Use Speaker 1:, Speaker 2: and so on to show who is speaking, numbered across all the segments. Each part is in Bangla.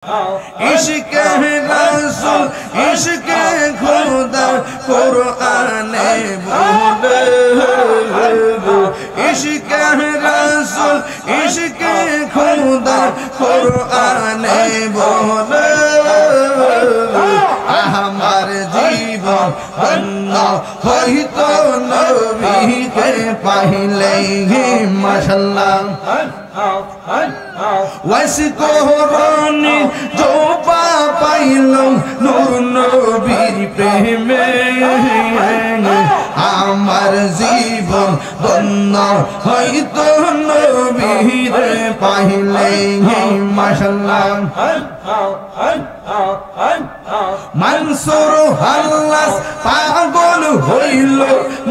Speaker 1: इश्क़ रसूल इश्क़ खुदा कुराने बोले इश्क़ रसूल इश्क़ खुदा कुराने बोले हमार जीवन बन्ना होई तो नबी के पहले ही माशाअल्लाह वैसे कोहरानी जो पाइलो नूर नबीर प्रेम আমার জীবন ধন্য হইতো নবীর পাইলে মাশাআল্লাহ মনসুর হাল্লাস পাগল হইল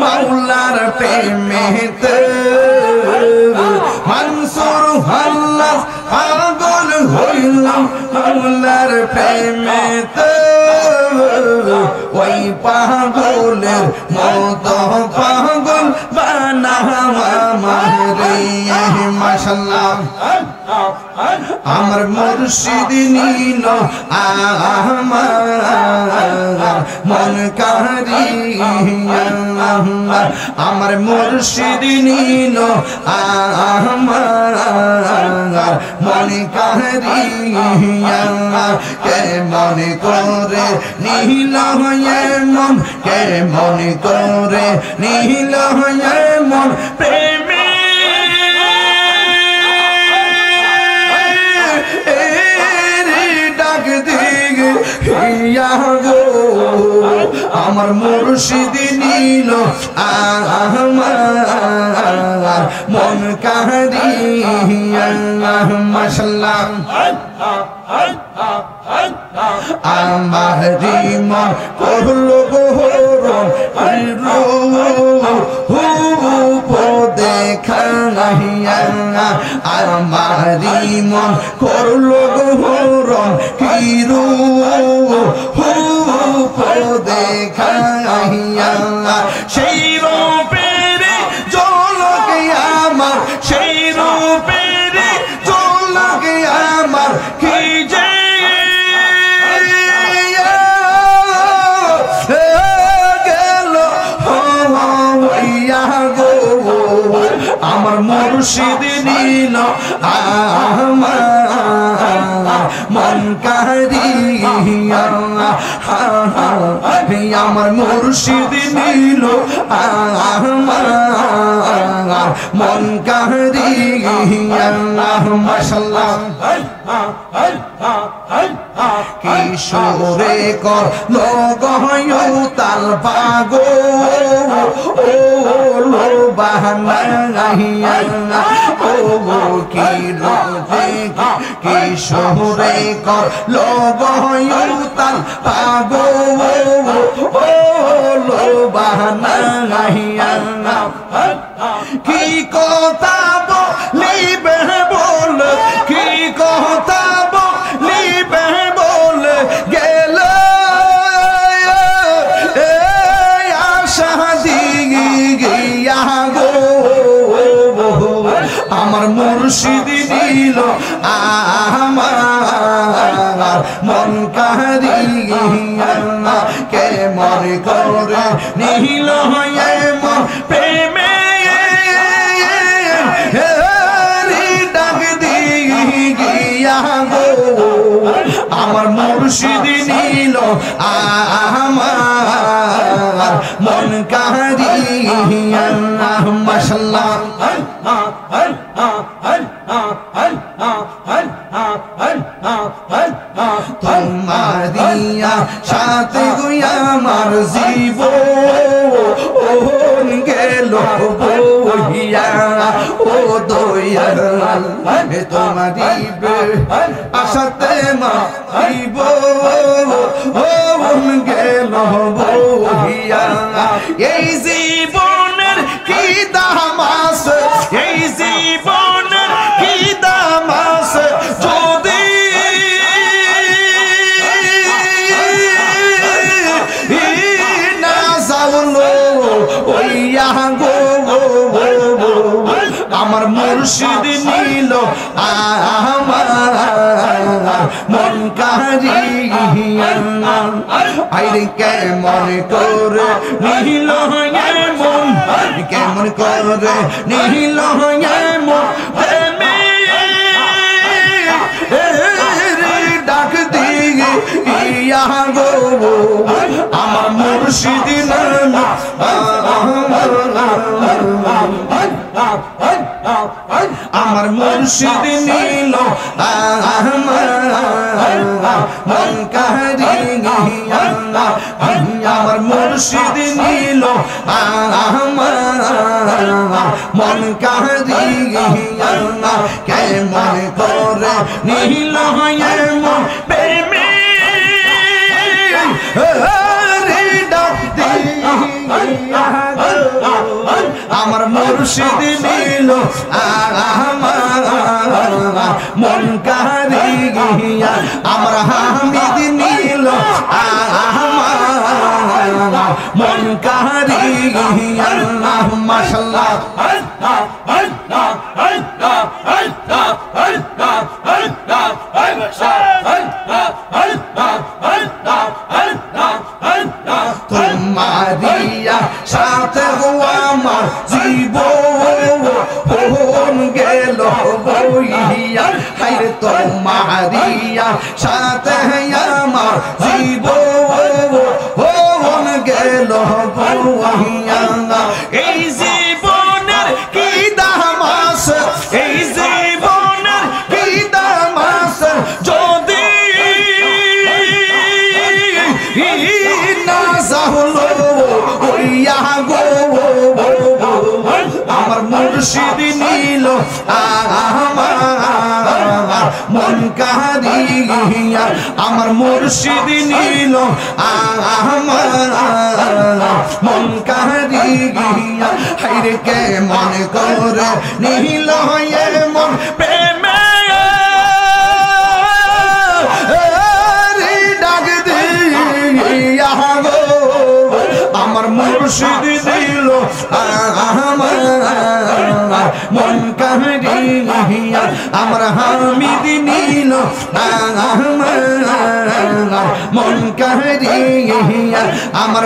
Speaker 1: মাওলার প্রেমেতে মনসুর হাল্লাস পাগল হইল মাওলার প্রেমেতে ওই পাগলের মতো পাগল বানাওয়া মারে মাশাআল্লাহ আমার মুর্শিদ নীল আমার মন কারিয়া আমার মুর্শিদ নীল আমার মন কারিয়া কে মনে করে নীল মন কে মনে করে নীল মন প্রেমে ডাক দিগে আমার মুর্শিদ নীল আমার মন কারিয়া মাশাআল্লাহ আমারি মন করলো গোহরণ দেখা আমারি মন করলো গোহরণ কিরু দেখা সেই রূপের ঝলকে আমার সেই রূপের ঝলকে আমার কি যে আমার মুর্শিদ নীল আমার মন কারিয়া আমার মুর্শিদ নীল আমার মন কারিয়া মাশাআল্লাহ কিশোরে কর লগয়ুতাল পাগো ও লো বাহানাইয়া ও কি রোজে কিশোরে কর লগয়ুতাল পাগো ও লো বাহানাইয়া কি কথা বলিবে বল কি কথা বলিবে বল গেল আশা দিগিয়া গো আমার মুর্শিদ নীল আমার মন কারিয়া কে মনে করে নীল হয়ে মন প্রেমে ডাক দিগিয়া গো আমার মুর্শিদ নীল আমার মন কারিয়া মাশাআল্লাহ তোমারিয়া সাথে গুয়া আমার জীবন গেল বহিয়া ও দয়াল তোমারি আশাতে মা জীবন গেল বহিয়া এই জীবনের কি দাম আছে এই জীবনের কি দাম আছে যদি না যাওলো ওইয়া গো আমার মুর্শিদ নীল আমার মন কারিয়া আইরে কেমন করে নিল মন কেমন করে নিল মন প্রেমে ডাক দিয়ে ইয়া গো আমার মুর্শিদ নাম আমার মুর্শিদ নীল মন কারিয়া আমার মুর্শিদ নীল মন কারিয়া কেমন করে নীল মন প্রেমে আমার মুর্শিদ নীল মন কারিয়া আমার হামিদ নীল মন কারিয়া মাশাআল্লাহ তোমারিয়া সাথে আমার জীবন গেল বইয়া হাইরে তোমারিয়া সাথে আমার জীবন গেল বইয়া এই জীবনের কি দাম আছে এই জীবনের কি দাম আছে যদি না যাহলো ওইয়া গো আমার মুর্শিদ নীল মন কারিয়া আমার মুর্শিদ নীল মন কারিয়া হাইরে কে মন করে নীল মন প্রেমে ডাক দিয়া গো আমার মুর্শিদ নীল মন কারিয়া আমার হামিদ নীল মন কারিয়া আমার